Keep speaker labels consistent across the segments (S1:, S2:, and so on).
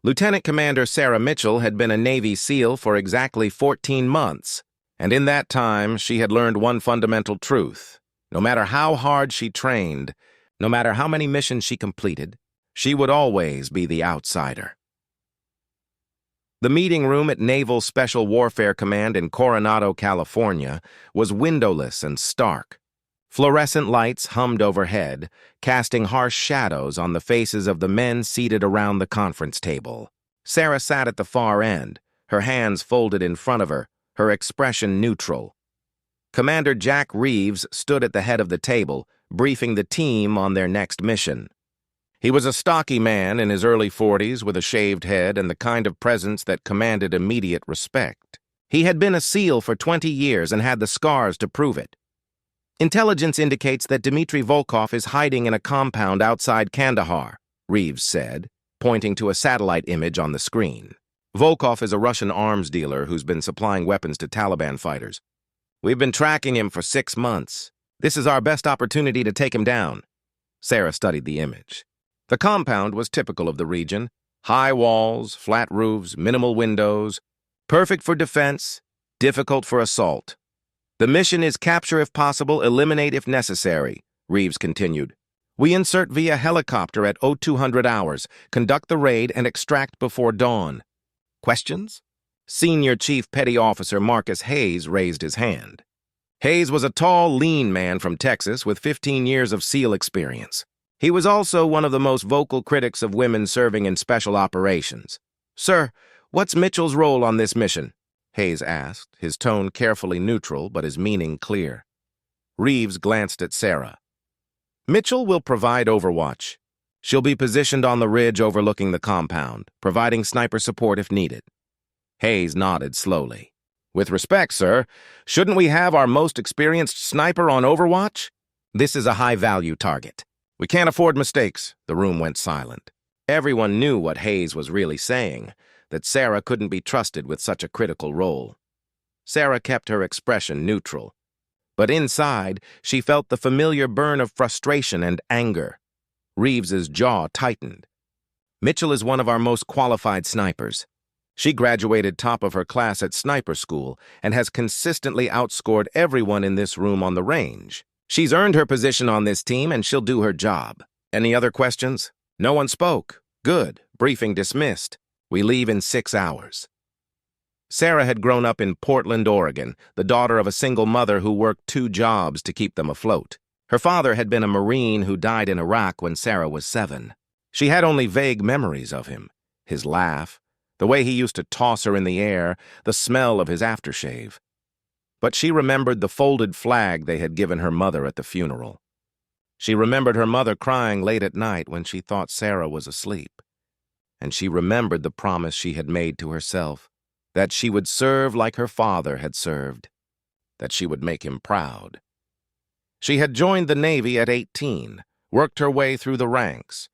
S1: Lieutenant Commander Sarah Mitchell had been a Navy SEAL for exactly 14 months, and in that time she had learned one fundamental truth. No matter how hard she trained, no matter how many missions she completed, she would always be the outsider. The meeting room at Naval Special Warfare Command in Coronado, California, was windowless and stark. Fluorescent lights hummed overhead, casting harsh shadows on the faces of the men seated around the conference table. Sarah sat at the far end, her hands folded in front of her, her expression neutral. Commander Jack Reeves stood at the head of the table, briefing the team on their next mission. He was a stocky man in his early 40s with a shaved head and the kind of presence that commanded immediate respect. He had been a SEAL for 20 years and had the scars to prove it. "Intelligence indicates that Dmitry Volkov is hiding in a compound outside Kandahar," Reeves said, pointing to a satellite image on the screen. "Volkov is a Russian arms dealer who's been supplying weapons to Taliban fighters. We've been tracking him for 6 months. This is our best opportunity to take him down." Sarah studied the image. The compound was typical of the region. High walls, flat roofs, minimal windows. Perfect for defense, difficult for assault. "The mission is capture if possible, eliminate if necessary," Reeves continued. "We insert via helicopter at 0200 hours, conduct the raid, and extract before dawn." Questions? Senior Chief Petty Officer Marcus Hayes raised his hand. Hayes was a tall, lean man from Texas with 15 years of SEAL experience. He was also one of the most vocal critics of women serving in special operations. "Sir, what's Mitchell's role on this mission?" Hayes asked, his tone carefully neutral but his meaning clear. Reeves glanced at Sarah. "Mitchell will provide overwatch. She'll be positioned on the ridge overlooking the compound, providing sniper support if needed." Hayes nodded slowly. "With respect, sir, shouldn't we have our most experienced sniper on overwatch? This is a high-value target. We can't afford mistakes." The room went silent. Everyone knew what Hayes was really saying, that Sarah couldn't be trusted with such a critical role. Sarah kept her expression neutral, but inside she felt the familiar burn of frustration and anger. Reeves's jaw tightened. "Mitchell is one of our most qualified snipers. She graduated top of her class at sniper school and has consistently outscored everyone in this room on the range. She's earned her position on this team and she'll do her job." Any other questions? No one spoke. Good. Briefing dismissed. We leave in 6 hours. Sarah had grown up in Portland, Oregon, the daughter of a single mother who worked 2 jobs to keep them afloat. Her father had been a Marine who died in Iraq when Sarah was 7. She had only vague memories of him. His laugh, the way he used to toss her in the air, the smell of his aftershave. But she remembered the folded flag they had given her mother at the funeral. She remembered her mother crying late at night when she thought Sarah was asleep. And she remembered the promise she had made to herself, that she would serve like her father had served, that she would make him proud. She had joined the Navy at 18, worked her way through the ranks,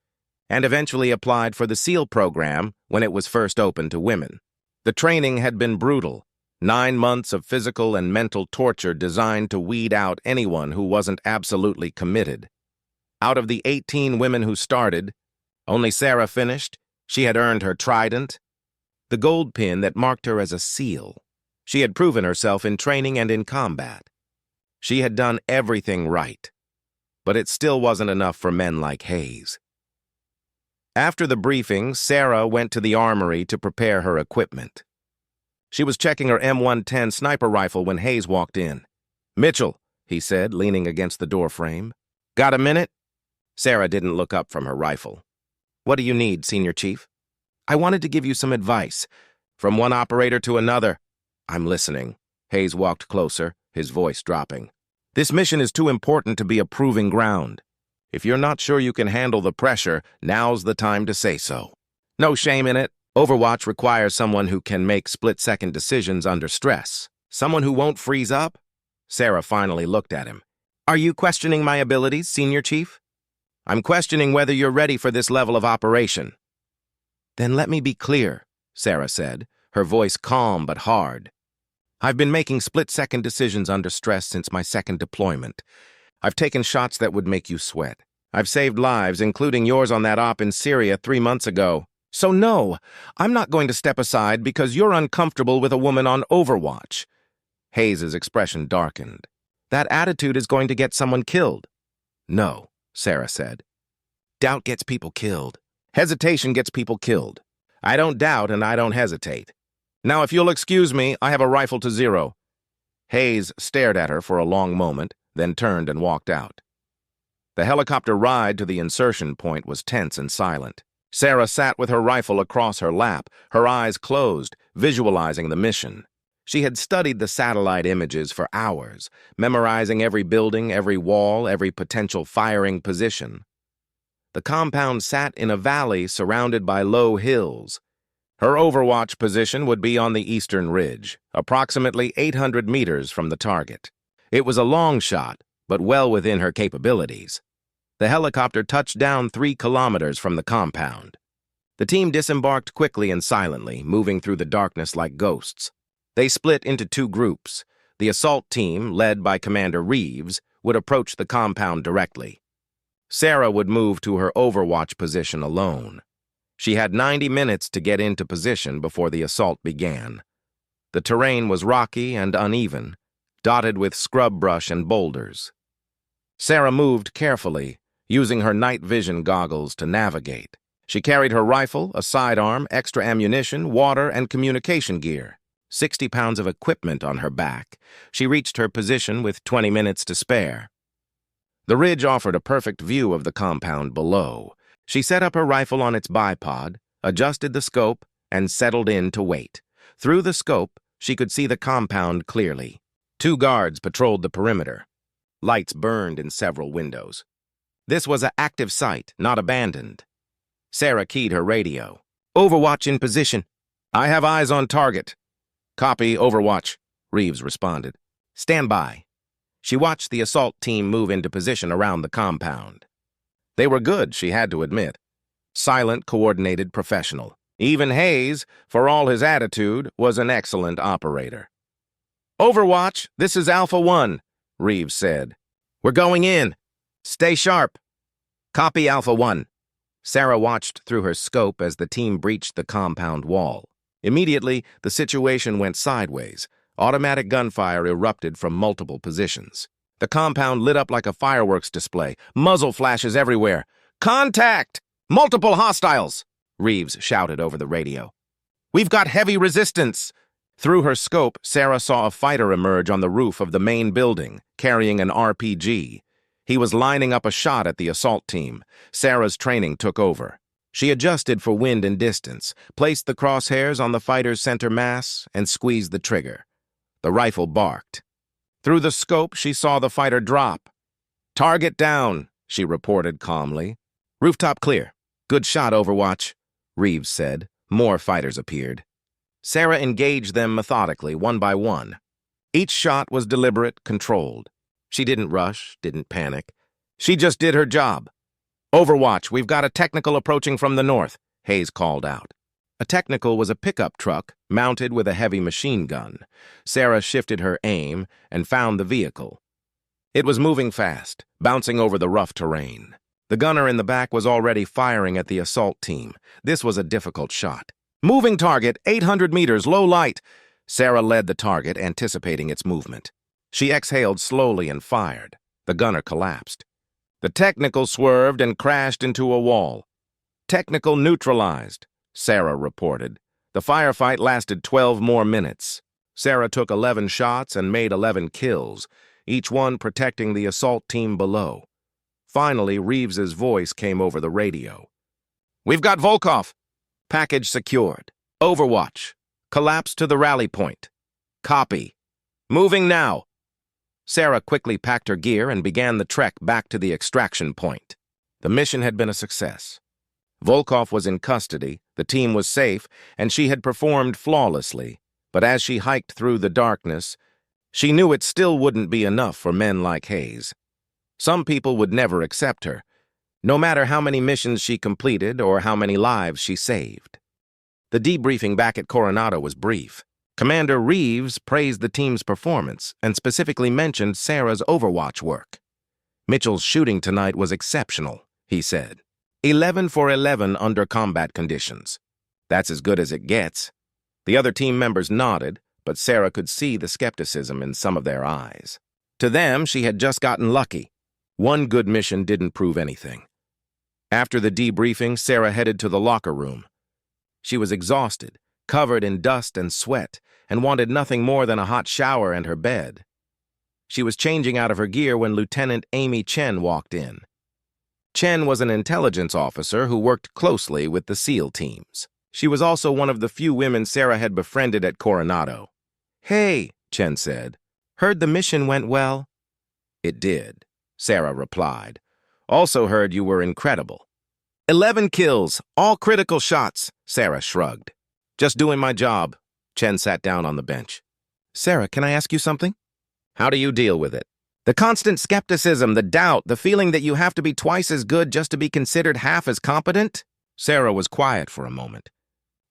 S1: and eventually applied for the SEAL program when it was first opened to women. The training had been brutal. 9 months of physical and mental torture designed to weed out anyone who wasn't absolutely committed. Out of the 18 women who started, only Sarah finished. She had earned her trident, the gold pin that marked her as a SEAL. She had proven herself in training and in combat. She had done everything right, but it still wasn't enough for men like Hayes. After the briefing, Sarah went to the armory to prepare her equipment. She was checking her M110 sniper rifle when Hayes walked in. "Mitchell," he said, leaning against the door frame. "Got a minute?" Sarah didn't look up from her rifle. "What do you need, Senior Chief?" "I wanted to give you some advice. From one operator to another." "I'm listening." Hayes walked closer, his voice dropping. "This mission is too important to be a proving ground. If you're not sure you can handle the pressure, now's the time to say so. No shame in it. Overwatch requires someone who can make split-second decisions under stress. Someone who won't freeze up." Sarah finally looked at him. "Are you questioning my abilities, Senior Chief?" "I'm questioning whether you're ready for this level of operation." "Then let me be clear," Sarah said, her voice calm but hard. "I've been making split-second decisions under stress since my second deployment. I've taken shots that would make you sweat. I've saved lives, including yours on that op in Syria 3 months ago. So no, I'm not going to step aside because you're uncomfortable with a woman on Overwatch. Hayes' expression darkened. That attitude is going to get someone killed. No, Sarah said. Doubt gets people killed. Hesitation gets people killed. I don't doubt and I don't hesitate. Now, if you'll excuse me, I have a rifle to zero. Hayes stared at her for a long moment, then turned and walked out. The helicopter ride to the insertion point was tense and silent. Sarah sat with her rifle across her lap, her eyes closed, visualizing the mission. She had studied the satellite images for hours, memorizing every building, every wall, every potential firing position. The compound sat in a valley surrounded by low hills. Her Overwatch position would be on the eastern ridge, approximately 800 meters from the target. It was a long shot, but well within her capabilities. The helicopter touched down 3 kilometers from the compound. The team disembarked quickly and silently, moving through the darkness like ghosts. They split into 2 groups. The assault team, led by Commander Reeves, would approach the compound directly. Sarah would move to her Overwatch position alone. She had 90 minutes to get into position before the assault began. The terrain was rocky and uneven, dotted with scrub brush and boulders. Sarah moved carefully, using her night vision goggles to navigate. She carried her rifle, a sidearm, extra ammunition, water, and communication gear. 60 pounds of equipment on her back. She reached her position with 20 minutes to spare. The ridge offered a perfect view of the compound below. She set up her rifle on its bipod, adjusted the scope, and settled in to wait. Through the scope, she could see the compound clearly. 2 guards patrolled the perimeter. Lights burned in several windows. This was an active site, not abandoned. Sarah keyed her radio. Overwatch in position. I have eyes on target. Copy, Overwatch, Reeves responded. Stand by. She watched the assault team move into position around the compound. They were good, she had to admit. Silent, coordinated, professional. Even Hayes, for all his attitude, was an excellent operator. Overwatch, this is Alpha 1, Reeves said. We're going in. Stay sharp. Copy, Alpha 1. Sarah watched through her scope as the team breached the compound wall. Immediately, the situation went sideways. Automatic gunfire erupted from multiple positions. The compound lit up like a fireworks display, muzzle flashes everywhere. Contact! Multiple hostiles! Reeves shouted over the radio. We've got heavy resistance! Through her scope, Sarah saw a fighter emerge on the roof of the main building, carrying an RPG. He was lining up a shot at the assault team. Sarah's training took over. She adjusted for wind and distance, placed the crosshairs on the fighter's center mass, and squeezed the trigger. The rifle barked. Through the scope, she saw the fighter drop. Target down, she reported calmly. Rooftop clear. Good shot, Overwatch, Reeves said. More fighters appeared. Sarah engaged them methodically, one by one. Each shot was deliberate, controlled. She didn't rush, didn't panic. She just did her job. Overwatch, we've got a technical approaching from the north, Hayes called out. A technical was a pickup truck mounted with a heavy machine gun. Sarah shifted her aim and found the vehicle. It was moving fast, bouncing over the rough terrain. The gunner in the back was already firing at the assault team. This was a difficult shot. Moving target, 800 meters, low light. Sarah led the target, anticipating its movement. She exhaled slowly and fired. The gunner collapsed. The technical swerved and crashed into a wall. Technical neutralized, Sarah reported. The firefight lasted 12 more minutes. Sarah took 11 shots and made 11 kills, each one protecting the assault team below. Finally, Reeves's voice came over the radio. We've got Volkov. Package secured. Overwatch. Collapse to the rally point. Copy. Moving now. Sarah quickly packed her gear and began the trek back to the extraction point. The mission had been a success. Volkov was in custody, the team was safe, and she had performed flawlessly. But as she hiked through the darkness, she knew it still wouldn't be enough for men like Hayes. Some people would never accept her, no matter how many missions she completed or how many lives she saved. The debriefing back at Coronado was brief. Commander Reeves praised the team's performance and specifically mentioned Sarah's Overwatch work. Mitchell's shooting tonight was exceptional, he said. 11 for 11 under combat conditions. That's as good as it gets. The other team members nodded, but Sarah could see the skepticism in some of their eyes. To them, she had just gotten lucky. One good mission didn't prove anything. After the debriefing, Sarah headed to the locker room. She was exhausted, covered in dust and sweat, and wanted nothing more than a hot shower and her bed. She was changing out of her gear when Lieutenant Amy Chen walked in. Chen was an intelligence officer who worked closely with the SEAL teams. She was also one of the few women Sarah had befriended at Coronado. "Hey," Chen said. "Heard the mission went well?" "It did," Sarah replied. "Also heard you were incredible." 11 kills, all critical shots, Sarah shrugged. "Just doing my job." Chen sat down on the bench. "Sarah, can I ask you something?" "How do you deal with it?" "The constant skepticism, the doubt, the feeling that you have to be twice as good just to be considered half as competent?" Sarah was quiet for a moment.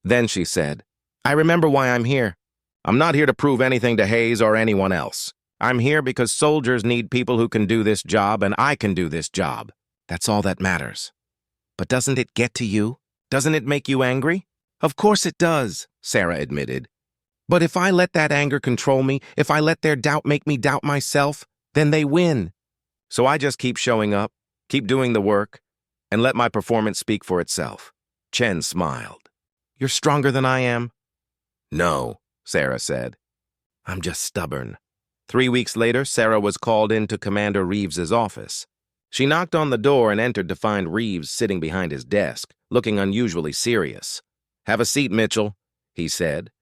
S1: Then she said, "I remember why I'm here. I'm not here to prove anything to Hayes or anyone else. I'm here because soldiers need people who can do this job, and I can do this job. That's all that matters." "But doesn't it get to you? Doesn't it make you angry?" "Of course it does," Sarah admitted. "But if I let that anger control me, if I let their doubt make me doubt myself, then they win. So I just keep showing up, keep doing the work, and let my performance speak for itself." Chen smiled. "You're stronger than I am?" "No," Sarah said. "I'm just stubborn." 3 weeks later, Sarah was called into Commander Reeves's office. She knocked on the door and entered to find Reeves sitting behind his desk, looking unusually serious. "Have a seat, Mitchell," he said.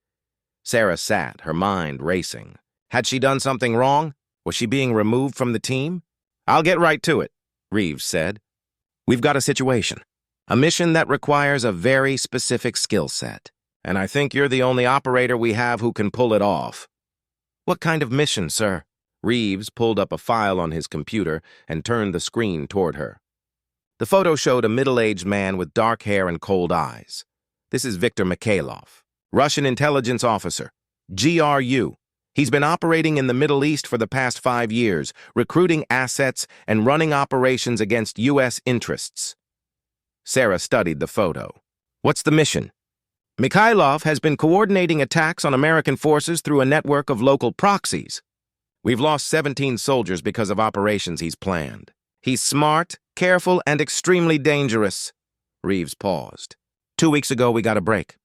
S1: Sarah sat, her mind racing. Had she done something wrong? Was she being removed from the team? "I'll get right to it," Reeves said. "We've got a situation. A mission that requires a very specific skill set. And I think you're the only operator we have who can pull it off." "What kind of mission, sir?" Reeves pulled up a file on his computer and turned the screen toward her. The photo showed a middle-aged man with dark hair and cold eyes. "This is Viktor Mikhailov, Russian intelligence officer, GRU. He's been operating in the Middle East for the past 5 years, recruiting assets and running operations against U.S. interests." Sarah studied the photo. "What's the mission?" "Mikhailov has been coordinating attacks on American forces through a network of local proxies. We've lost 17 soldiers because of operations he's planned. He's smart, careful, and extremely dangerous." Reeves paused. 2 weeks ago, we got a break.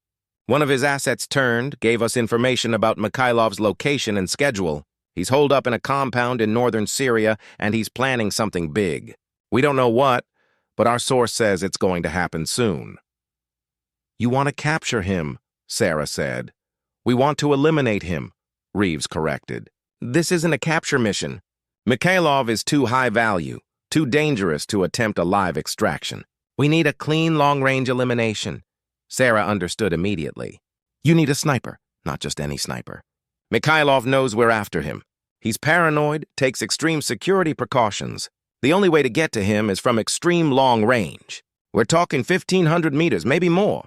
S1: One of his assets turned, gave us information about Mikhailov's location and schedule. He's holed up in a compound in northern Syria, and he's planning something big. We don't know what, but our source says it's going to happen soon. "You want to capture him," Sarah said. "We want to eliminate him," Reeves corrected. "This isn't a capture mission. Mikhailov is too high value, too dangerous to attempt a live extraction. We need a clean long-range elimination." Sarah understood immediately. "You need a sniper, not just any sniper. Mikhailov knows we're after him. He's paranoid, takes extreme security precautions. The only way to get to him is from extreme long range. We're talking 1,500 meters, maybe more."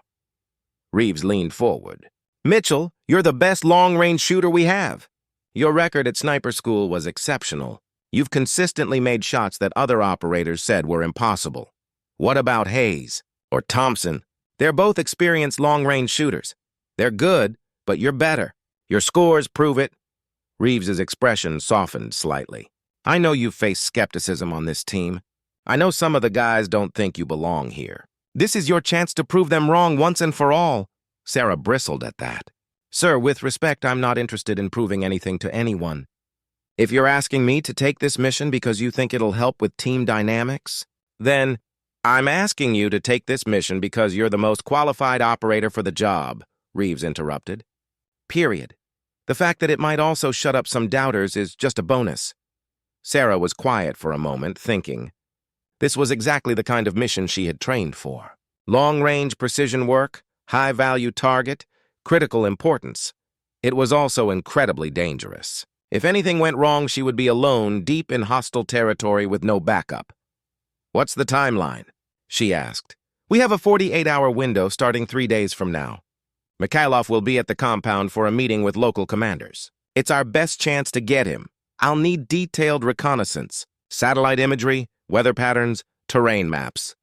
S1: Reeves leaned forward. "Mitchell, you're the best long-range shooter we have. Your record at sniper school was exceptional. You've consistently made shots that other operators said were impossible. What about Hayes or Thompson? They're both experienced long-range shooters. They're good, but you're better. Your scores prove it." Reeves's expression softened slightly. "I know you've faced skepticism on this team. I know some of the guys don't think you belong here. This is your chance to prove them wrong once and for all." Sarah bristled at that. "Sir, with respect, I'm not interested in proving anything to anyone. If you're asking me to take this mission because you think it'll help with team dynamics, then I'm asking you to take this mission because you're the most qualified operator for the job," Reeves interrupted. "Period. The fact that it might also shut up some doubters is just a bonus." Sarah was quiet for a moment, thinking. This was exactly the kind of mission she had trained for. Long-range precision work, high-value target, critical importance. It was also incredibly dangerous. If anything went wrong, she would be alone, deep in hostile territory with no backup. "What's the timeline?" she asked. "We have a 48-hour window starting 3 days from now. Mikhailov will be at the compound for a meeting with local commanders. It's our best chance to get him. I'll need detailed reconnaissance, satellite imagery, weather patterns, terrain maps."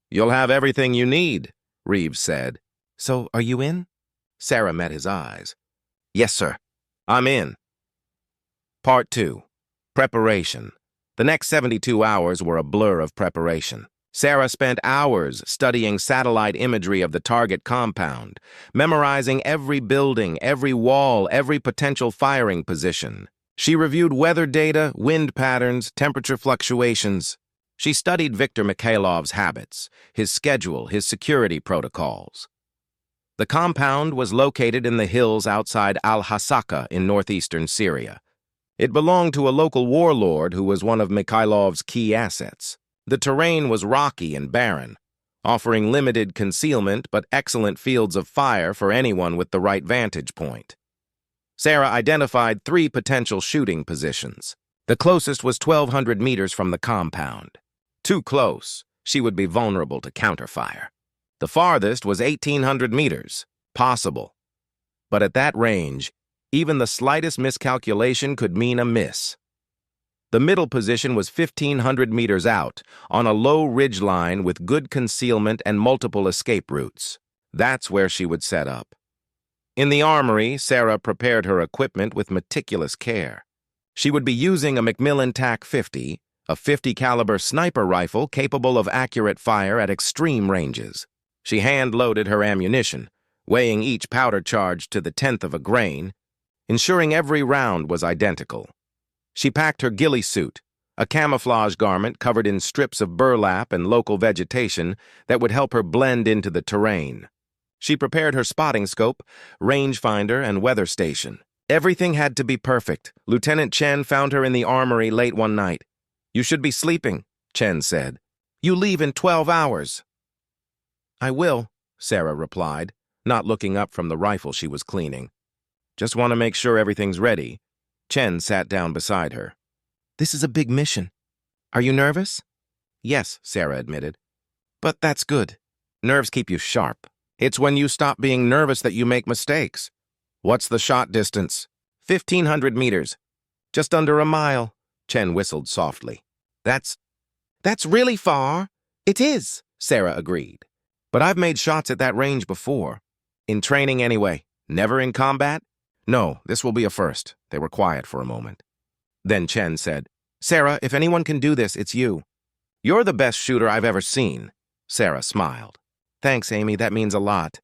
S1: "You'll have everything you need," Reeves said. So, are you in? Sarah met his eyes. Yes, sir. I'm in. Part 2. Preparation. The next 72 hours were a blur of preparation. Sarah spent hours studying satellite imagery of the target compound, memorizing every building, every wall, every potential firing position. She reviewed weather data, wind patterns, temperature fluctuations. She studied Viktor Mikhailov's habits, his schedule, his security protocols. The compound was located in the hills outside Al-Hasaka in northeastern Syria. It belonged to a local warlord who was one of Mikhailov's key assets. The terrain was rocky and barren, offering limited concealment but excellent fields of fire for anyone with the right vantage point. Sarah identified 3 potential shooting positions. The closest was 1,200 meters from the compound. Too close, she would be vulnerable to counterfire. The farthest was 1,800 meters, possible. But at that range, even the slightest miscalculation could mean a miss. The middle position was 1,500 meters out, on a low ridgeline with good concealment and multiple escape routes. That's where she would set up. In the armory, Sarah prepared her equipment with meticulous care. She would be using a Macmillan TAC-50, a .50 caliber sniper rifle capable of accurate fire at extreme ranges. She hand-loaded her ammunition, weighing each powder charge to the 1/10 of a grain, ensuring every round was identical. She packed her ghillie suit, a camouflage garment covered in strips of burlap and local vegetation that would help her blend into the terrain. She prepared her spotting scope, rangefinder, and weather station. Everything had to be perfect. Lieutenant Chen found her in the armory late one night. "You should be sleeping," Chen said. "You leave in 12 hours. "I will," Sarah replied, not looking up from the rifle she was cleaning. "Just want to make sure everything's ready." Chen sat down beside her. "This is a big mission. Are you nervous?" "Yes," Sarah admitted. "But that's good. Nerves keep you sharp. It's when you stop being nervous that you make mistakes." "What's the shot distance?" 1,500 meters. "Just under a mile." Chen whistled softly. That's really far." "It is," Sarah agreed. "But I've made shots at that range before. In training anyway. Never in combat?" "No, this will be a first." They were quiet for a moment. Then Chen said, "Sarah, if anyone can do this, it's you." "You're the best shooter I've ever seen." Sarah smiled. "Thanks, Amy, that means a lot."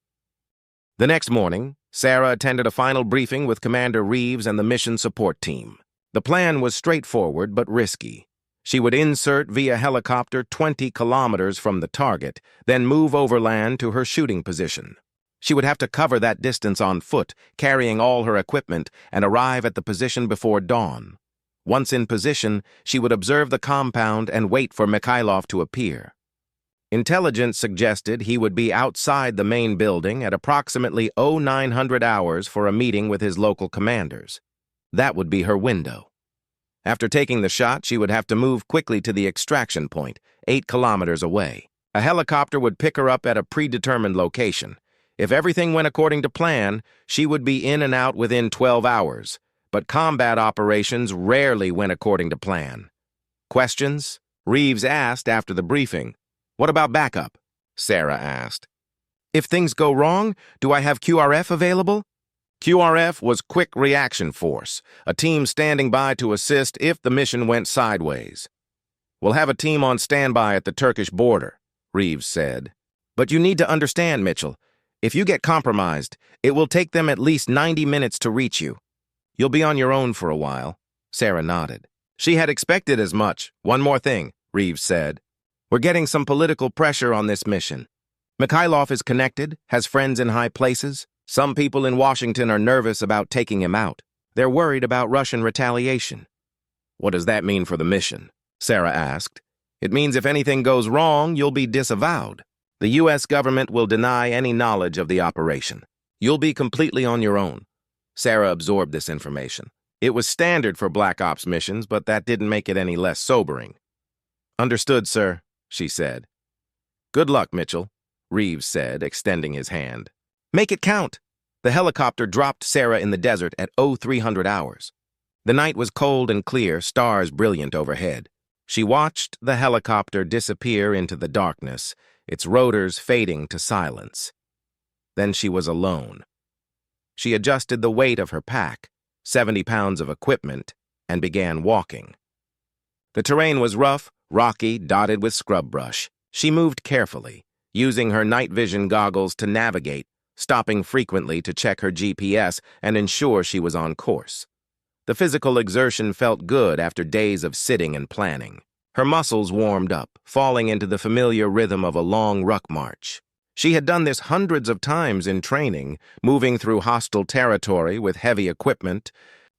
S1: The next morning, Sarah attended a final briefing with Commander Reeves and the mission support team. The plan was straightforward but risky. She would insert via helicopter 20 kilometers from the target, then move overland to her shooting position. She would have to cover that distance on foot, carrying all her equipment, and arrive at the position before dawn. Once in position, she would observe the compound and wait for Mikhailov to appear. Intelligence suggested he would be outside the main building at approximately 0900 hours for a meeting with his local commanders. That would be her window. After taking the shot, she would have to move quickly to the extraction point, 8 kilometers away. A helicopter would pick her up at a predetermined location. If everything went according to plan, she would be in and out within 12 hours. But combat operations rarely went according to plan. Questions? Reeves asked after the briefing. "What about backup?" Sarah asked. "If things go wrong, do I have QRF available?" QRF was Quick Reaction Force, a team standing by to assist if the mission went sideways. "We'll have a team on standby at the Turkish border," Reeves said. "But you need to understand, Mitchell, if you get compromised, it will take them at least 90 minutes to reach you. You'll be on your own for a while." Sarah nodded. She had expected as much. "One more thing," Reeves said. "We're getting some political pressure on this mission. Mikhailov is connected, has friends in high places. Some people in Washington are nervous about taking him out. They're worried about Russian retaliation." "What does that mean for the mission?" Sarah asked. "It means if anything goes wrong, you'll be disavowed. The U.S. government will deny any knowledge of the operation. You'll be completely on your own." Sarah absorbed this information. It was standard for Black Ops missions, but that didn't make it any less sobering. "Understood, sir," she said. "Good luck, Mitchell," Reeves said, extending his hand. "Make it count." The helicopter dropped Sarah in the desert at 0300 hours. The night was cold and clear, stars brilliant overhead. She watched the helicopter disappear into the darkness, its rotors fading to silence. Then she was alone. She adjusted the weight of her pack, 70 pounds of equipment, and began walking. The terrain was rough, rocky, dotted with scrub brush. She moved carefully, using her night vision goggles to navigate, stopping frequently to check her GPS and ensure she was on course. The physical exertion felt good after days of sitting and planning. Her muscles warmed up, falling into the familiar rhythm of a long ruck march. She had done this hundreds of times in training, moving through hostile territory with heavy equipment,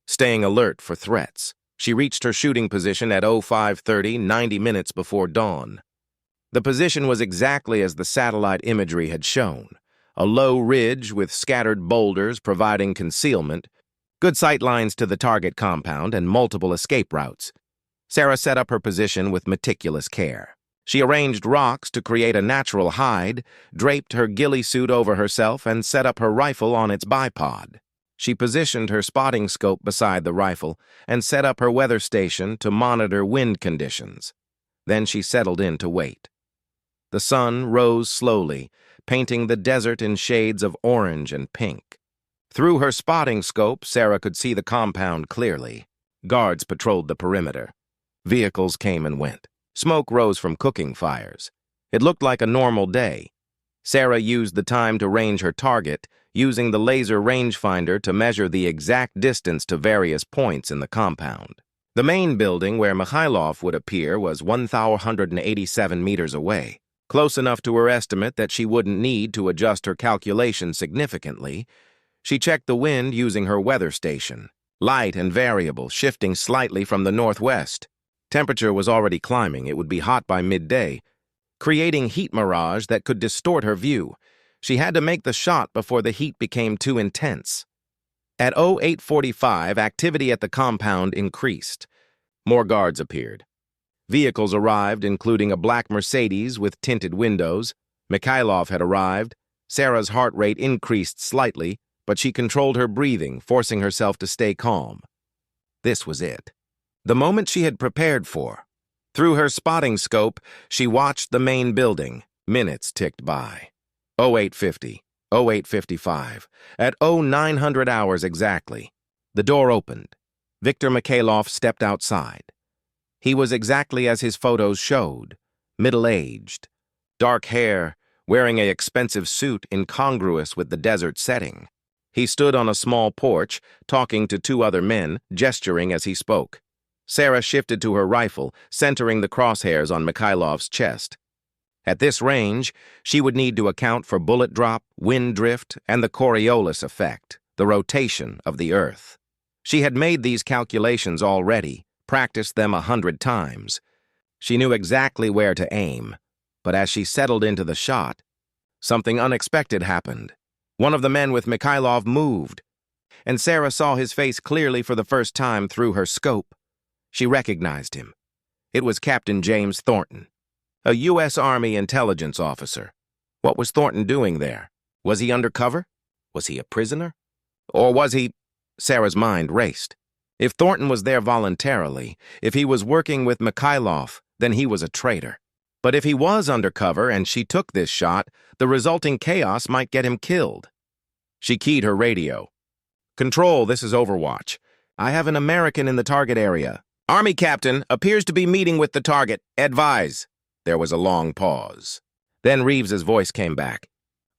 S1: staying alert for threats. She reached her shooting position at 05:30, 90 minutes before dawn. The position was exactly as the satellite imagery had shown, a low ridge with scattered boulders providing concealment, good sight lines to the target compound, and multiple escape routes. Sarah set up her position with meticulous care. She arranged rocks to create a natural hide, draped her ghillie suit over herself, and set up her rifle on its bipod. She positioned her spotting scope beside the rifle and set up her weather station to monitor wind conditions. Then she settled in to wait. The sun rose slowly, painting the desert in shades of orange and pink. Through her spotting scope, Sarah could see the compound clearly. Guards patrolled the perimeter. Vehicles came and went. Smoke rose from cooking fires. It looked like a normal day. Sarah used the time to range her target, using the laser rangefinder to measure the exact distance to various points in the compound. The main building where Mikhailov would appear was 1,187 meters away, close enough to her estimate that she wouldn't need to adjust her calculation significantly. She checked the wind using her weather station, light and variable, shifting slightly from the northwest. Temperature was already climbing. It would be hot by midday, creating heat mirage that could distort her view. She had to make the shot before the heat became too intense. At 08:45, activity at the compound increased. More guards appeared. Vehicles arrived, including a black Mercedes with tinted windows. Mikhailov had arrived. Sarah's heart rate increased slightly, but she controlled her breathing, forcing herself to stay calm. This was it. The moment she had prepared for. Through her spotting scope, she watched the main building. Minutes ticked by. 08:50, 08:55. At 0900 hours exactly, the door opened. Viktor Mikhailov stepped outside. He was exactly as his photos showed, middle-aged, dark hair, wearing an expensive suit incongruous with the desert setting. He stood on a small porch, talking to two other men, gesturing as he spoke. Sarah shifted to her rifle, centering the crosshairs on Mikhailov's chest. At this range, she would need to account for bullet drop, wind drift, and the Coriolis effect, the rotation of the Earth. She had made these calculations already, practiced them 100 times. She knew exactly where to aim, but as she settled into the shot, something unexpected happened. One of the men with Mikhailov moved, and Sarah saw his face clearly for the first time through her scope. She recognized him. It was Captain James Thornton, a U.S. Army intelligence officer. What was Thornton doing there? Was he undercover? Was he a prisoner? Or was he... Sarah's mind raced. If Thornton was there voluntarily, if he was working with Mikhailov, then he was a traitor. But if he was undercover and she took this shot, the resulting chaos might get him killed. She keyed her radio. "Control, this is Overwatch. I have an American in the target area. Army captain appears to be meeting with the target. Advise." There was a long pause. Then Reeves's voice came back.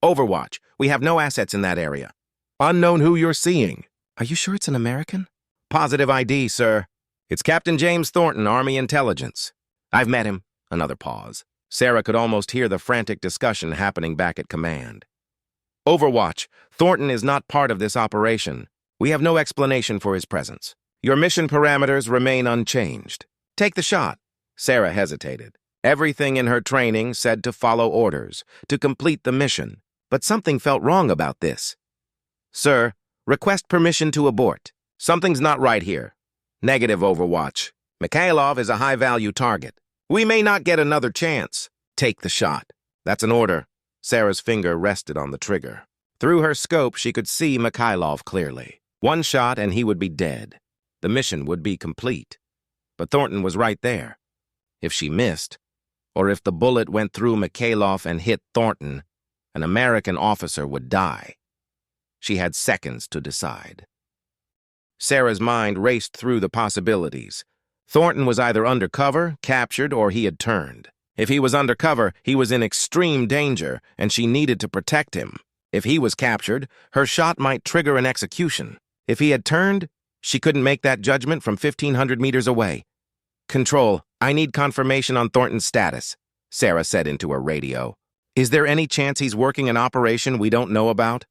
S1: "Overwatch, we have no assets in that area. Unknown who you're seeing." "Are you sure it's an American?" "Positive ID, sir. It's Captain James Thornton, Army Intelligence." "I've met him." Another pause. Sarah could almost hear the frantic discussion happening back at command. "Overwatch, Thornton is not part of this operation. We have no explanation for his presence. Your mission parameters remain unchanged. Take the shot." Sarah hesitated. Everything in her training said to follow orders, to complete the mission. But something felt wrong about this. "Sir, request permission to abort. Something's not right here." "Negative, Overwatch. Mikhailov is a high-value target. We may not get another chance." "Take the shot." "That's an order." Sarah's finger rested on the trigger. Through her scope, she could see Mikhailov clearly. One shot and he would be dead. The mission would be complete. But Thornton was right there. If she missed, or if the bullet went through Mikhailov and hit Thornton, an American officer would die. She had seconds to decide. Sarah's mind raced through the possibilities. Thornton was either undercover, captured, or he had turned. If he was undercover, he was in extreme danger, and she needed to protect him. If he was captured, her shot might trigger an execution. If he had turned, she couldn't make that judgment from 1,500 meters away. "Control, I need confirmation on Thornton's status," Sarah said into her radio. "Is there any chance he's working an operation we don't know about?"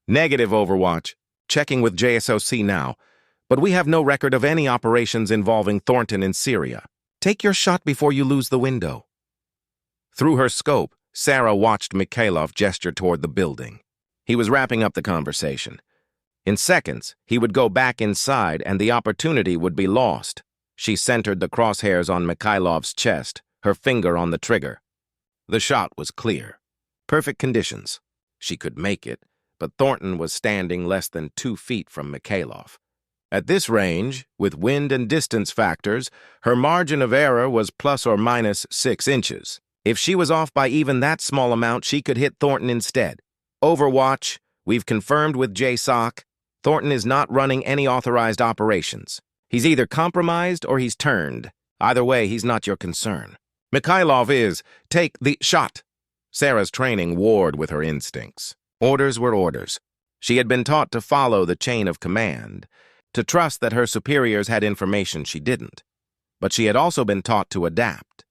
S1: "Negative, Overwatch. Checking with JSOC now. But we have no record of any operations involving Thornton in Syria. Take your shot before you lose the window." Through her scope, Sarah watched Mikhailov gesture toward the building. He was wrapping up the conversation. In seconds, he would go back inside and the opportunity would be lost. She centered the crosshairs on Mikhailov's chest, her finger on the trigger. The shot was clear. Perfect conditions. She could make it, but Thornton was standing less than 2 feet from Mikhailov. At this range, with wind and distance factors, her margin of error was plus or minus 6 inches. If she was off by even that small amount, she could hit Thornton instead. Overwatch, we've confirmed with JSOC, Thornton is not running any authorized operations. He's either compromised or he's turned. Either way, he's not your concern. Mikhailov is. Take the shot. Sarah's training warred with her instincts. Orders were orders. She had been taught to follow the chain of command, to trust that her superiors had information she didn't. But she had also been taught to adapt,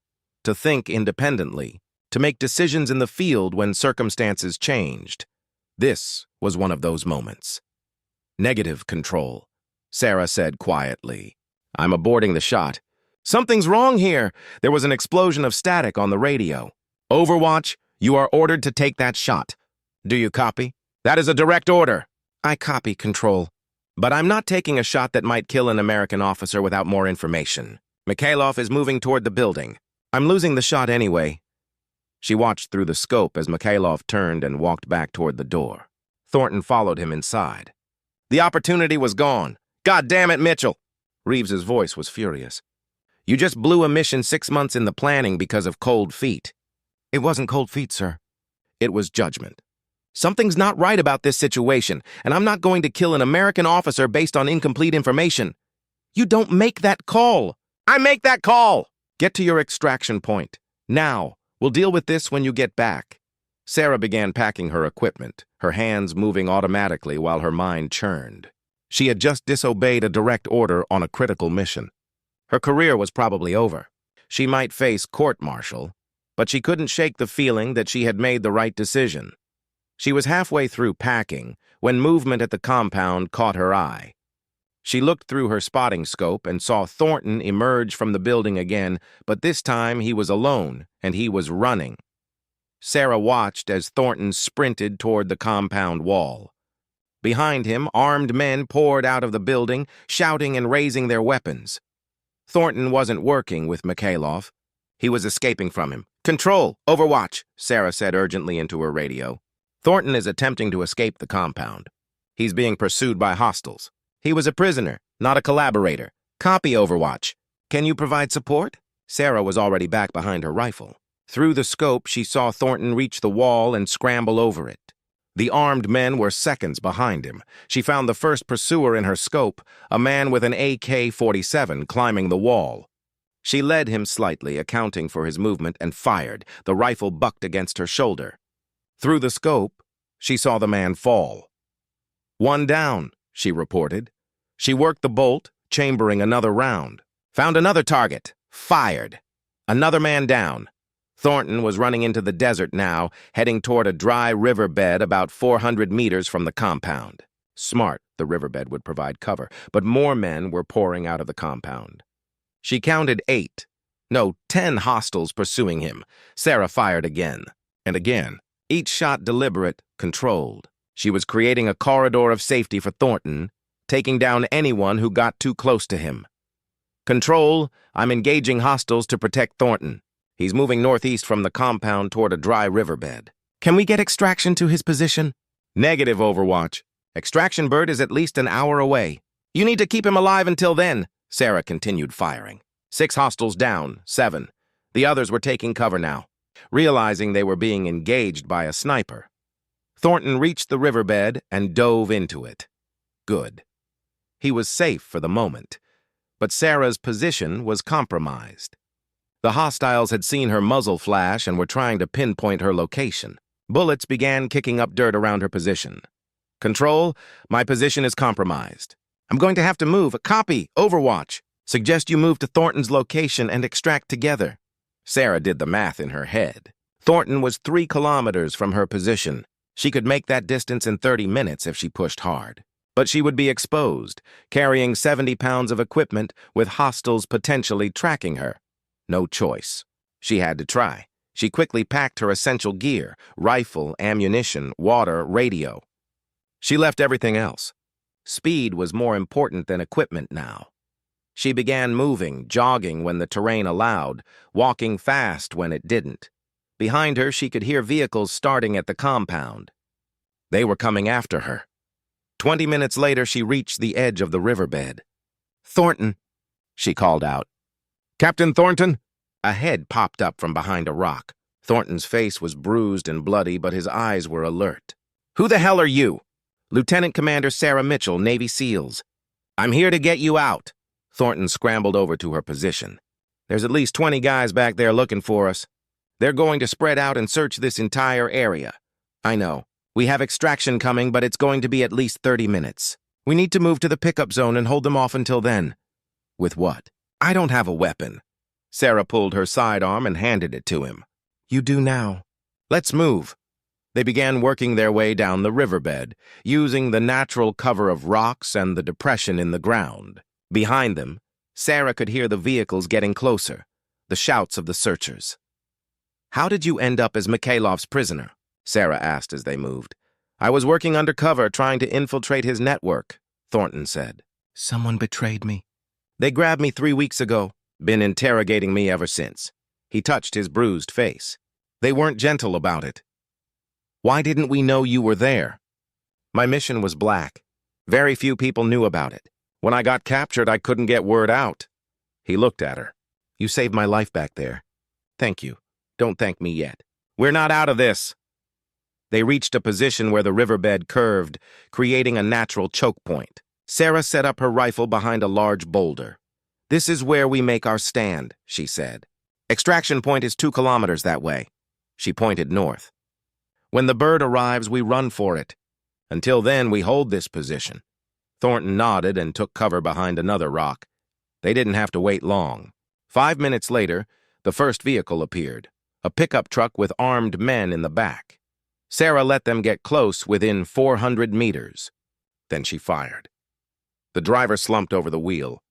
S1: to think independently, to make decisions in the field when circumstances changed. This was one of those moments. "Negative, Control," Sarah said quietly. "I'm aborting the shot." "Something's wrong here." There was an explosion of static on the radio. "Overwatch, you are ordered to take that shot. Do you copy?" "That is a direct order." "I copy, Control. But I'm not taking a shot that might kill an American officer without more information. Mikhailov is moving toward the building. I'm losing the shot anyway." She watched through the scope as Mikhailov turned and walked back toward the door. Thornton followed him inside. "The opportunity was gone. God damn it, Mitchell!" Reeves's voice was furious. "You just blew a mission 6 months in the planning because of cold feet." "It wasn't cold feet, sir. It was judgment. Something's not right about this situation, and I'm not going to kill an American officer based on incomplete information." "You don't make that call." "I make that call!" "Get to your extraction point. Now. We'll deal with this when you get back." Sarah began packing her equipment, her hands moving automatically while her mind churned. She had just disobeyed a direct order on a critical mission. Her career was probably over. She might face court-martial, but she couldn't shake the feeling that she had made the right decision. She was halfway through packing when movement at the compound caught her eye. She looked through her spotting scope and saw Thornton emerge from the building again, but this time he was alone, and he was running. Sarah watched as Thornton sprinted toward the compound wall. Behind him, armed men poured out of the building, shouting and raising their weapons. Thornton wasn't working with Mikhailov. He was escaping from him. "Control, Overwatch," Sarah said urgently into her radio. "Thornton is attempting to escape the compound. He's being pursued by hostiles. He was a prisoner, not a collaborator. Copy, Overwatch. Can you provide support?" Sarah was already back behind her rifle. Through the scope, she saw Thornton reach the wall and scramble over it. The armed men were seconds behind him. She found the first pursuer in her scope, a man with an AK-47 climbing the wall. She led him slightly, accounting for his movement, and fired. The rifle bucked against her shoulder. Through the scope, she saw the man fall. "One down," she reported. She worked the bolt, chambering another round. Found another target. Fired. Another man down. Thornton was running into the desert now, heading toward a dry riverbed about 400 meters from the compound. Smart, the riverbed would provide cover, but more men were pouring out of the compound. She counted 10 hostiles pursuing him. Sarah fired again, and again, each shot deliberate, controlled. She was creating a corridor of safety for Thornton, taking down anyone who got too close to him. "Control, I'm engaging hostiles to protect Thornton. He's moving northeast from the compound toward a dry riverbed. Can we get extraction to his position?" "Negative, Overwatch. Extraction bird is at least an hour away. You need to keep him alive until then." Sarah continued firing. 6 hostiles down, 7. The others were taking cover now. realizing they were being engaged by a sniper. Thornton reached the riverbed and dove into it. Good. He was safe for the moment, but Sarah's position was compromised. The hostiles had seen her muzzle flash and were trying to pinpoint her location. Bullets began kicking up dirt around her position. Control, my position is compromised. I'm going to have to move. Copy, Overwatch. Suggest you move to Thornton's location and extract together. Sarah did the math in her head. Thornton was 3 kilometers from her position. She could make that distance in 30 minutes if she pushed hard. But she would be exposed, carrying 70 pounds of equipment with hostiles potentially tracking her. No choice. She had to try. She quickly packed her essential gear: rifle, ammunition, water, radio. She left everything else. Speed was more important than equipment now. She began moving, jogging when the terrain allowed, walking fast when it didn't. Behind her, she could hear vehicles starting at the compound. They were coming after her. 20 minutes later, she reached the edge of the riverbed. "Thornton," she called out. "Captain Thornton?" A head popped up from behind a rock. Thornton's face was bruised and bloody, but his eyes were alert. "Who the hell are you?" "Lieutenant Commander Sarah Mitchell, Navy SEALs." "I'm here to get you out." Thornton scrambled over to her position. "There's at least 20 guys back there looking for us. They're going to spread out and search this entire area." "I know. We have extraction coming, but it's going to be at least 30 minutes. We need to move to the pickup zone and hold them off until then." "With what?" "I don't have a weapon." Sarah pulled her sidearm and handed it to him. "You do now. Let's move." They began working their way down the riverbed, using the natural cover of rocks and the depression in the ground. Behind them, Sarah could hear the vehicles getting closer, the shouts of the searchers. "How did you end up as Mikhailov's prisoner?" Sarah asked as they moved. "I was working undercover trying to infiltrate his network," Thornton said. "Someone betrayed me. They grabbed me 3 weeks ago. Been interrogating me ever since." He touched his bruised face. "They weren't gentle about it." "Why didn't we know you were there?" "My mission was black. Very few people knew about it. When I got captured, I couldn't get word out." He looked at her. "You saved my life back there. Thank you. Don't thank me yet. We're not out of this." They reached a position where the riverbed curved, creating a natural choke point. Sarah set up her rifle behind a large boulder. "This is where we make our stand," she said. "Extraction point is 2 kilometers that way." She pointed north. "When the bird arrives, we run for it. Until then, we hold this position." Thornton nodded and took cover behind another rock. They didn't have to wait long. 5 minutes later, the first vehicle appeared, a pickup truck with armed men in the back. Sarah let them get close within 400 meters. Then she fired. The driver slumped over the wheel.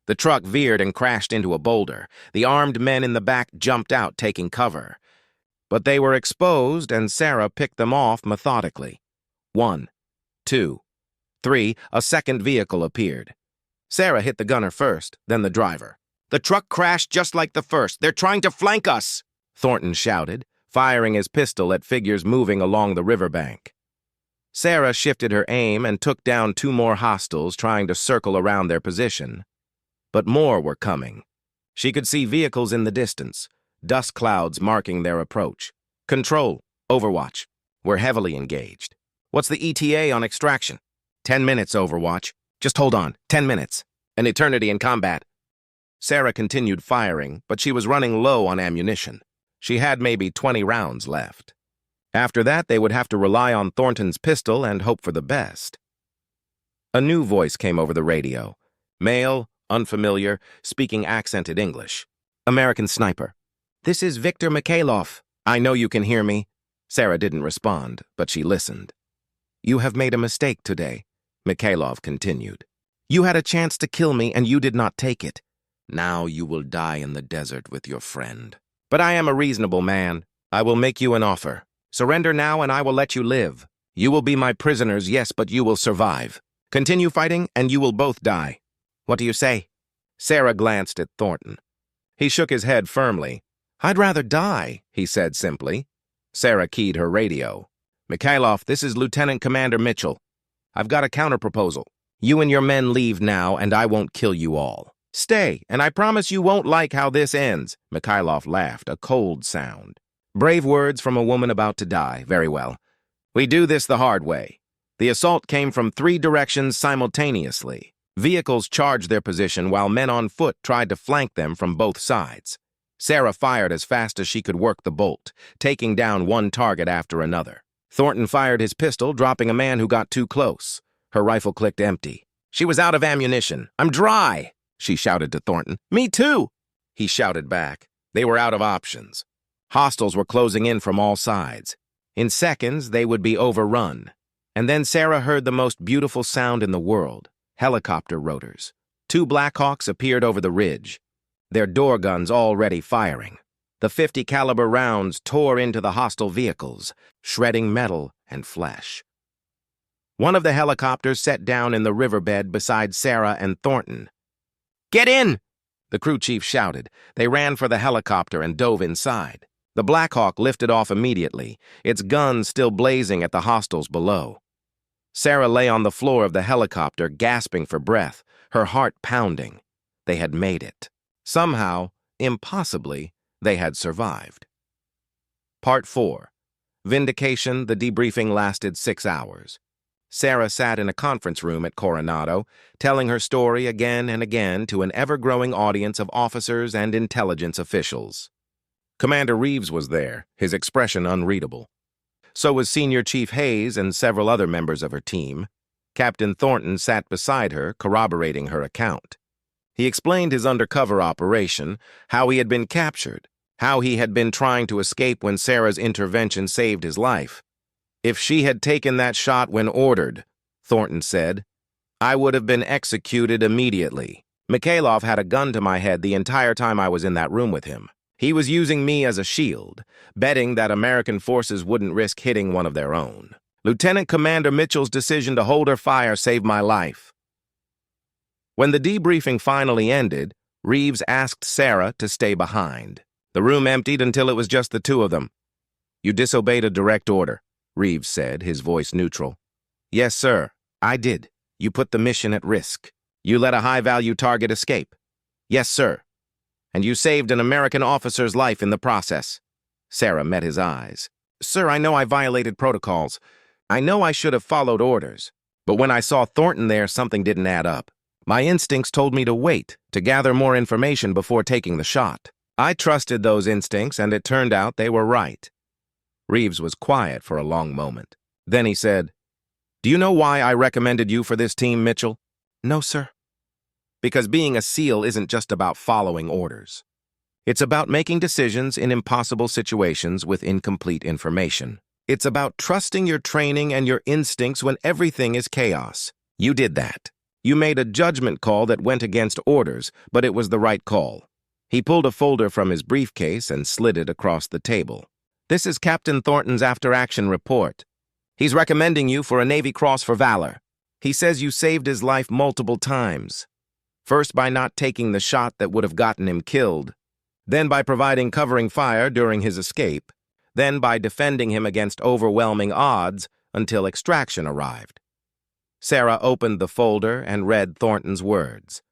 S1: The truck veered and crashed into a boulder. The armed men in the back jumped out, taking cover. But they were exposed, and Sarah picked them off methodically. 1, 2, 3, a second vehicle appeared. Sarah hit the gunner first, then the driver. "The truck crashed just like the first. They're trying to flank us!" Thornton shouted, firing his pistol at figures moving along the riverbank. Sarah shifted her aim and took down 2 more hostiles trying to circle around their position. But more were coming. She could see vehicles in the distance, dust clouds marking their approach. "Control, Overwatch. We're heavily engaged. What's the ETA on extraction?" 10 minutes, Overwatch. Just hold on. 10 minutes. An eternity in combat." Sarah continued firing, but she was running low on ammunition. She had maybe 20 rounds left. After that, they would have to rely on Thornton's pistol and hope for the best. A new voice came over the radio. Male, unfamiliar, speaking accented English. "American sniper. This is Viktor Mikhailov. I know you can hear me." Sarah didn't respond, but she listened. "You have made a mistake today," Mikhailov continued. "You had a chance to kill me, and you did not take it. Now you will die in the desert with your friend. But I am a reasonable man. I will make you an offer. Surrender now, and I will let you live. You will be my prisoners, yes, but you will survive. Continue fighting, and you will both die. What do you say?" Sarah glanced at Thornton. He shook his head firmly. "I'd rather die," he said simply. Sarah keyed her radio. "Mikhailov, this is Lieutenant Commander Mitchell. I've got a counterproposal. You and your men leave now, and I won't kill you all. Stay, and I promise you won't like how this ends." Mikhailov laughed, a cold sound. Brave words from a woman about to die. Very well. We do this the hard way. The assault came from 3 directions simultaneously. Vehicles charged their position while men on foot tried to flank them from both sides. Sarah fired as fast as she could work the bolt, taking down one target after another. Thornton fired his pistol, dropping a man who got too close. Her rifle clicked empty. She was out of ammunition. "I'm dry," she shouted to Thornton. "Me too," he shouted back. They were out of options. Hostiles were closing in from all sides. In seconds, they would be overrun. And then Sarah heard the most beautiful sound in the world. Helicopter rotors. 2 Blackhawks appeared over the ridge, their door guns already firing. The .50 caliber rounds tore into the hostile vehicles, shredding metal and flesh. One of the helicopters set down in the riverbed beside Sarah and Thornton. "Get in!" the crew chief shouted. They ran for the helicopter and dove inside. The Blackhawk lifted off immediately, its guns still blazing at the hostiles below. Sarah lay on the floor of the helicopter, gasping for breath, her heart pounding. They had made it. Somehow, impossibly, they had survived. Part 4. Vindication. The debriefing lasted 6 hours. Sarah sat in a conference room at Coronado, telling her story again and again to an ever-growing audience of officers and intelligence officials. Commander Reeves was there, his expression unreadable. So was Senior Chief Hayes and several other members of her team. Captain Thornton sat beside her, corroborating her account. He explained his undercover operation, how he had been captured, how he had been trying to escape when Sarah's intervention saved his life. "If she had taken that shot when ordered," Thornton said, "I would have been executed immediately. Mikhailov had a gun to my head the entire time I was in that room with him. He was using me as a shield, betting that American forces wouldn't risk hitting one of their own. Lieutenant Commander Mitchell's decision to hold her fire saved my life." When the debriefing finally ended, Reeves asked Sarah to stay behind. The room emptied until it was just the 2 of them. "You disobeyed a direct order," Reeves said, his voice neutral. "Yes, sir, I did. You put the mission at risk. You let a high-value target escape." "Yes, sir. And you saved an American officer's life in the process." Sarah met his eyes. "Sir, I know I violated protocols. I know I should have followed orders. But when I saw Thornton there, something didn't add up. My instincts told me to wait, to gather more information before taking the shot. I trusted those instincts, and it turned out they were right." Reeves was quiet for a long moment. Then he said, "Do you know why I recommended you for this team, Mitchell?" "No, sir." "Because being a SEAL isn't just about following orders. It's about making decisions in impossible situations with incomplete information. It's about trusting your training and your instincts when everything is chaos. You did that. You made a judgment call that went against orders, but it was the right call." He pulled a folder from his briefcase and slid it across the table. "This is Captain Thornton's after-action report. He's recommending you for a Navy Cross for Valor. He says you saved his life multiple times. First by not taking the shot that would have gotten him killed, then by providing covering fire during his escape, then by defending him against overwhelming odds until extraction arrived." Sarah opened the folder and read Thornton's words.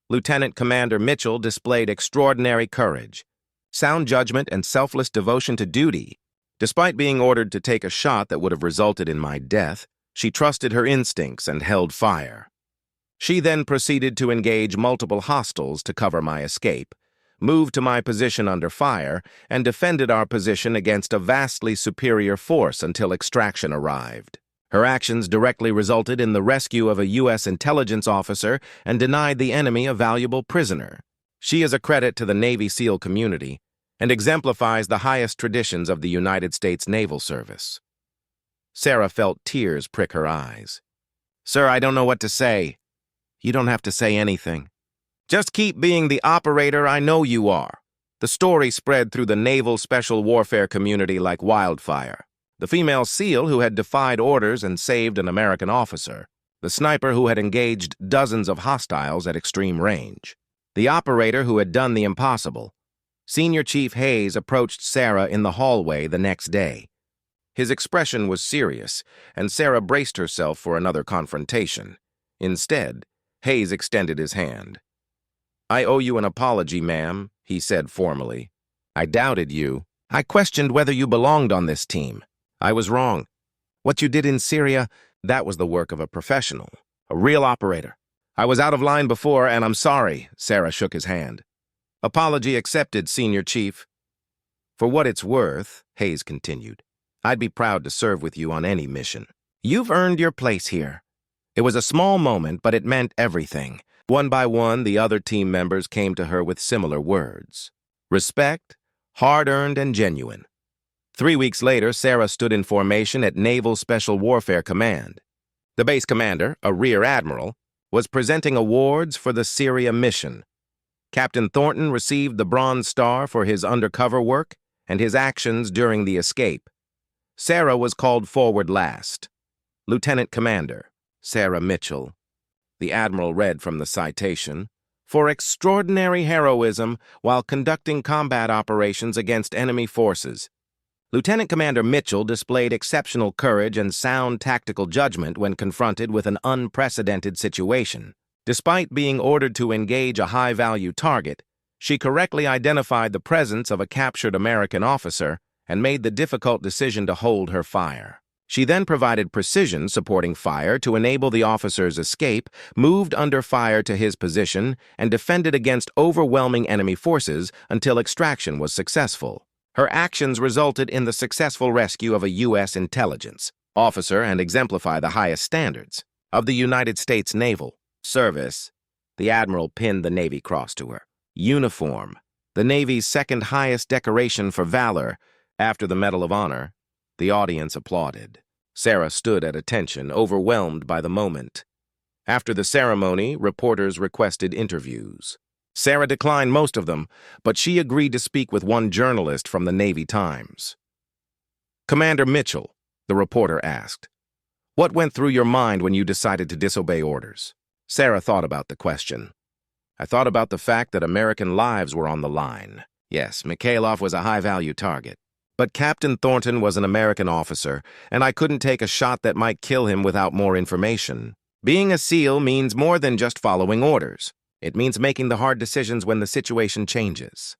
S1: Lieutenant Commander Mitchell displayed extraordinary courage, sound judgment, and selfless devotion to duty. Despite being ordered to take a shot that would have resulted in my death, she trusted her instincts and held fire. She then proceeded to engage multiple hostiles to cover my escape, moved to my position under fire, and defended our position against a vastly superior force until extraction arrived. Her actions directly resulted in the rescue of a U.S. intelligence officer and denied the enemy a valuable prisoner. She is a credit to the Navy SEAL community and exemplifies the highest traditions of the United States Naval Service. Sarah felt tears prick her eyes. "Sir, I don't know what to say." "You don't have to say anything. Just keep being the operator I know you are." The story spread through the naval special warfare community like wildfire. The female SEAL who had defied orders and saved an American officer. The sniper who had engaged dozens of hostiles at extreme range. The operator who had done the impossible. Senior Chief Hayes approached Sarah in the hallway the next day. His expression was serious, and Sarah braced herself for another confrontation. Instead, Hayes extended his hand. "I owe you an apology, ma'am," he said formally. "I doubted you, I questioned whether you belonged on this team. I was wrong. What you did in Syria, that was the work of a professional, a real operator. I was out of line before, and I'm sorry." Sarah shook his hand. "Apology accepted, Senior Chief." "For what it's worth," Hayes continued, "I'd be proud to serve with you on any mission. You've earned your place here." It was a small moment, but it meant everything. One by one, the other team members came to her with similar words. Respect, hard-earned and genuine. 3 weeks later, Sarah stood in formation at Naval Special Warfare Command. The base commander, a rear admiral, was presenting awards for the Syria mission. Captain Thornton received the Bronze Star for his undercover work and his actions during the escape. Sarah was called forward last. Lieutenant Commander, Sarah Mitchell. The admiral read from the citation, "For extraordinary heroism while conducting combat operations against enemy forces." Lieutenant Commander Mitchell displayed exceptional courage and sound tactical judgment when confronted with an unprecedented situation. Despite being ordered to engage a high-value target, she correctly identified the presence of a captured American officer and made the difficult decision to hold her fire. She then provided precision supporting fire to enable the officer's escape, moved under fire to his position, and defended against overwhelming enemy forces until extraction was successful. Her actions resulted in the successful rescue of a U.S. intelligence officer and exemplify the highest standards of the United States Naval Service. The Admiral pinned the Navy Cross to her. Uniform, the Navy's second highest decoration for valor after the Medal of Honor. The audience applauded. Sarah stood at attention, overwhelmed by the moment. After the ceremony, reporters requested interviews. Sarah declined most of them, but she agreed to speak with one journalist from the Navy Times. "Commander Mitchell," the reporter asked, "what went through your mind when you decided to disobey orders?" Sarah thought about the question. "I thought about the fact that American lives were on the line. Yes, Mikhailov was a high-value target. But Captain Thornton was an American officer, and I couldn't take a shot that might kill him without more information. Being a SEAL means more than just following orders. It means making the hard decisions when the situation changes."